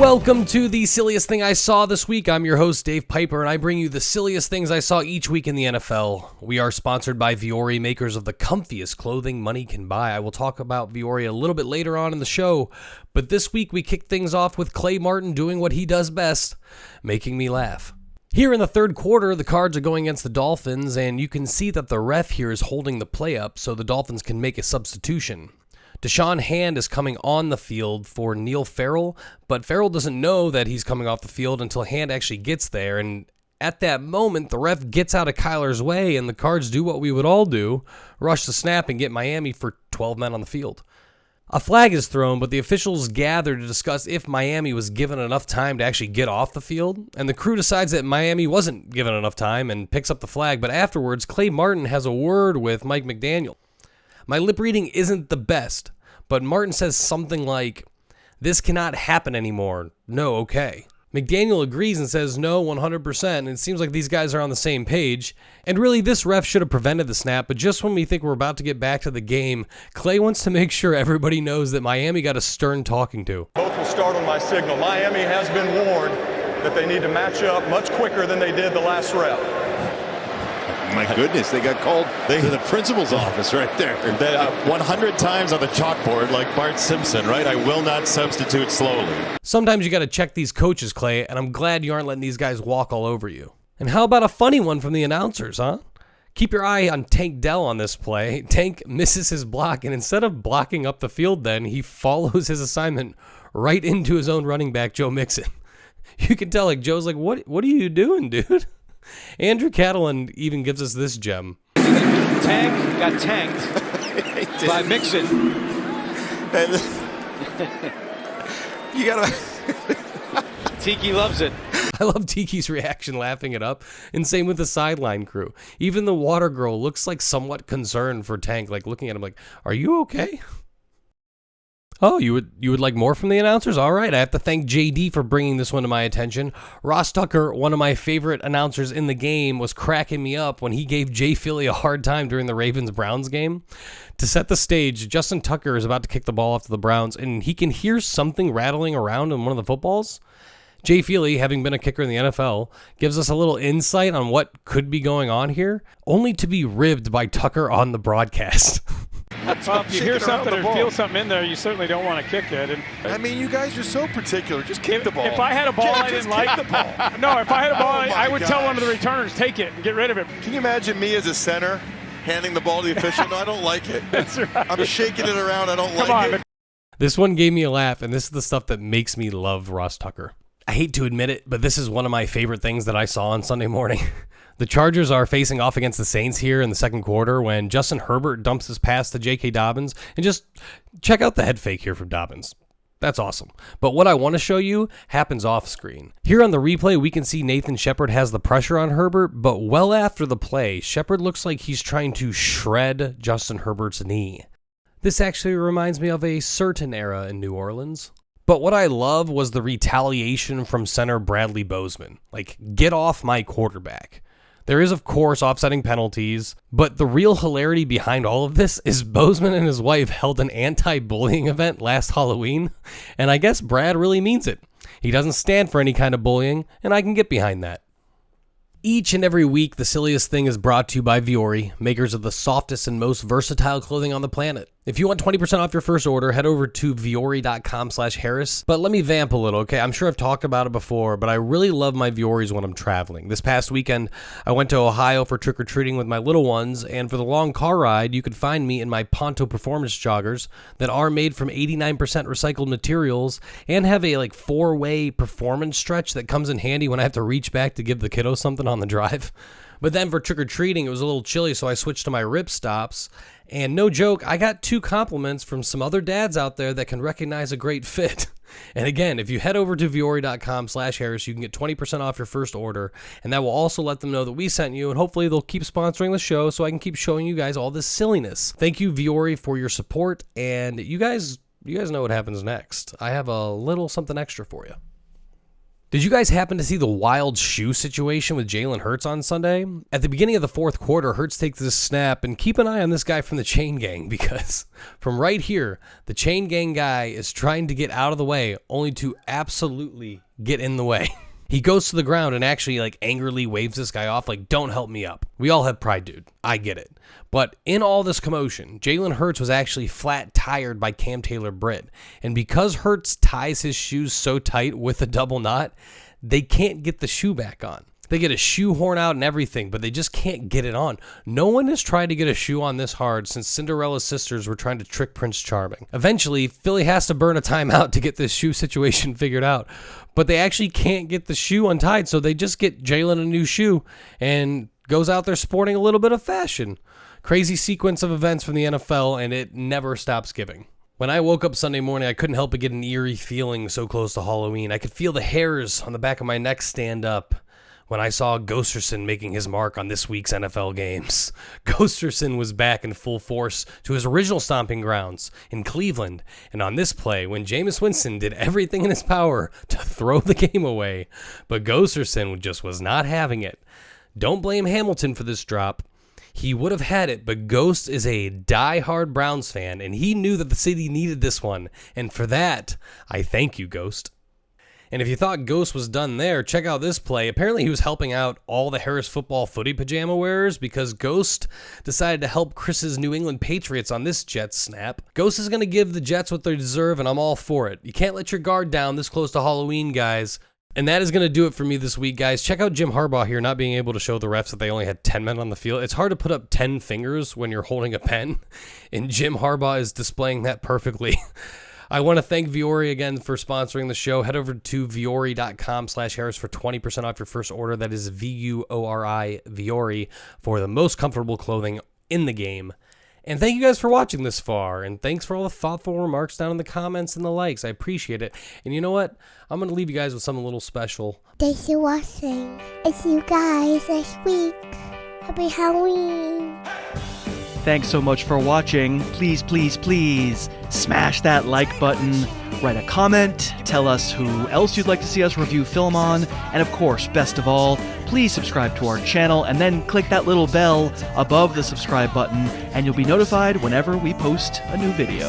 Welcome to the silliest thing I saw this week. I'm your host, Dave Pyper, and I bring you the silliest things I saw each week in the NFL. We are sponsored by Vuori, makers of the comfiest clothing money can buy. I will talk about Vuori a little bit later on in the show, but this week we kick things off with Clay Martin doing what he does best, making me laugh. Here in the third quarter, the Cards are going against the Dolphins, and you can see that the ref here is holding the play up so the Dolphins can make a substitution. Deshaun Hand is coming on the field for Neil Farrell, but Farrell doesn't know that he's coming off the field until Hand actually gets there, and at that moment, the ref gets out of Kyler's way, and the Cards do what we would all do, rush the snap and get Miami for 12 men on the field. A flag is thrown, but the officials gather to discuss if Miami was given enough time to actually get off the field, and the crew decides that Miami wasn't given enough time and picks up the flag, but afterwards, Clay Martin has a word with Mike McDaniel. My lip reading isn't the best, but Martin says something like, "This cannot happen anymore. No, okay." McDaniel agrees and says no 100%, and it seems like these guys are on the same page. And really, this ref should have prevented the snap, but just when we think we're about to get back to the game, Clay wants to make sure everybody knows that Miami got a stern talking to. Both will start on my signal. Miami has been warned that they need to match up much quicker than they did the last rep. My goodness, they got called to the principal's office right there. 100 times on the chalkboard like Bart Simpson, right? I will not substitute slowly. Sometimes you got to check these coaches, Clay, and I'm glad you aren't letting these guys walk all over you. And how about a funny one from the announcers, huh? Keep your eye on Tank Dell on this play. Tank misses his block, and instead of blocking up the field then, he follows his assignment right into his own running back, Joe Mixon. You can tell, like, Joe's like, what are you doing, dude? Andrew Catalan even gives us this gem. Tank got tanked by Mixon. You gotta. Tiki loves it. I love Tiki's reaction, laughing it up, and same with the sideline crew. Even the water girl looks like somewhat concerned for Tank, like looking at him like, "Are you okay?" Oh, you would like more from the announcers? All right, I have to thank JD for bringing this one to my attention. Ross Tucker, one of my favorite announcers in the game, was cracking me up when he gave Jay Philly a hard time during the Ravens-Browns game. To set the stage, Justin Tucker is about to kick the ball off to the Browns, and he can hear something rattling around in one of the footballs. Jay Feely, having been a kicker in the NFL, gives us a little insight on what could be going on here, only to be ribbed by Tucker on the broadcast. Well, if you hear something or feel something in there, you certainly don't want to kick it. And I mean, you guys are so particular. Just kick the ball. If I had a ball I didn't like, the ball. No, if I had a ball, Oh I would tell one of the gosh. returners, take it and get rid of it. Can you imagine me as a center handing the ball to the official? No, I don't like it. That's right. I'm shaking it around. I don't Come like on. it. This one gave me a laugh, and this is the stuff that makes me love Ross Tucker. I hate to admit it, but this is one of my favorite things that I saw on Sunday morning. The Chargers are facing off against the Saints here in the second quarter when Justin Herbert dumps his pass to J.K. Dobbins. And just check out the head fake here from Dobbins. That's awesome. But what I want to show you happens off screen. Here on the replay, we can see Nathan Shepard has the pressure on Herbert, but well after the play, Shepard looks like he's trying to shred Justin Herbert's knee. This actually reminds me of a certain era in New Orleans. But what I love was the retaliation from center Bradley Bozeman. Like, get off my quarterback. There is, of course, offsetting penalties, but the real hilarity behind all of this is Bozeman and his wife held an anti-bullying event last Halloween, and I guess Brad really means it. He doesn't stand for any kind of bullying, and I can get behind that. Each and every week, the silliest thing is brought to you by Vuori, makers of the softest and most versatile clothing on the planet. If you want 20% off your first order, head over to vuori.com/Harris. But let me vamp a little, okay? I'm sure I've talked about it before, but I really love my Vuoris when I'm traveling. This past weekend, I went to Ohio for trick-or-treating with my little ones, and for the long car ride, you could find me in my Ponto Performance joggers that are made from 89% recycled materials and have a 4-way performance stretch that comes in handy when I have to reach back to give the kiddo something on the drive. But then for trick-or-treating, it was a little chilly, so I switched to my rip stops. And no joke, I got 2 compliments from some other dads out there that can recognize a great fit. And again, if you head over to vuori.com/Harris, you can get 20% off your first order. And that will also let them know that we sent you. And hopefully they'll keep sponsoring the show so I can keep showing you guys all this silliness. Thank you, Vuori, for your support. And you guys know what happens next. I have a little something extra for you. Did you guys happen to see the wild shoe situation with Jalen Hurts on Sunday? At the beginning of the fourth quarter, Hurts takes this snap, and keep an eye on this guy from the chain gang, because from right here, the chain gang guy is trying to get out of the way, only to absolutely get in the way. He goes to the ground and actually angrily waves this guy off don't help me up. We all have pride, dude. I get it. But in all this commotion, Jalen Hurts was actually flat tired by Cam Taylor-Britt. And because Hurts ties his shoes so tight with a double knot, they can't get the shoe back on. They get a shoehorn out and everything, but they just can't get it on. No one has tried to get a shoe on this hard since Cinderella's sisters were trying to trick Prince Charming. Eventually, Philly has to burn a timeout to get this shoe situation figured out, but they actually can't get the shoe untied, so they just get Jalen a new shoe and goes out there sporting a little bit of fashion. Crazy sequence of events from the NFL, and it never stops giving. When I woke up Sunday morning, I couldn't help but get an eerie feeling so close to Halloween. I could feel the hairs on the back of my neck stand up when I saw Ghosterson making his mark on this week's NFL games. Ghosterson was back in full force to his original stomping grounds in Cleveland, and on this play, when Jameis Winston did everything in his power to throw the game away, but Ghosterson just was not having it. Don't blame Hamilton for this drop. He would have had it, but Ghost is a die-hard Browns fan, and he knew that the city needed this one, and for that, I thank you, Ghost. And if you thought Ghost was done there, check out this play. Apparently he was helping out all the Harris football footy pajama wearers because Ghost decided to help Chris's New England Patriots on this Jets snap. Ghost is going to give the Jets what they deserve, and I'm all for it. You can't let your guard down this close to Halloween, guys. And that is going to do it for me this week, guys. Check out Jim Harbaugh here not being able to show the refs that they only had 10 men on the field. It's hard to put up 10 fingers when you're holding a pen, and Jim Harbaugh is displaying that perfectly. I want to thank Vuori again for sponsoring the show. Head over to vuori.com/Harris for 20% off your first order. That is VUORI, Vuori, for the most comfortable clothing in the game. And thank you guys for watching this far. And thanks for all the thoughtful remarks down in the comments and the likes. I appreciate it. And you know what? I'm going to leave you guys with something a little special. Thanks for watching. I'll see you guys next week. Happy Halloween. Thanks so much for watching. Please, please, please smash that like button, write a comment, tell us who else you'd like to see us review film on, and of course, best of all, please subscribe to our channel and then click that little bell above the subscribe button and you'll be notified whenever we post a new video.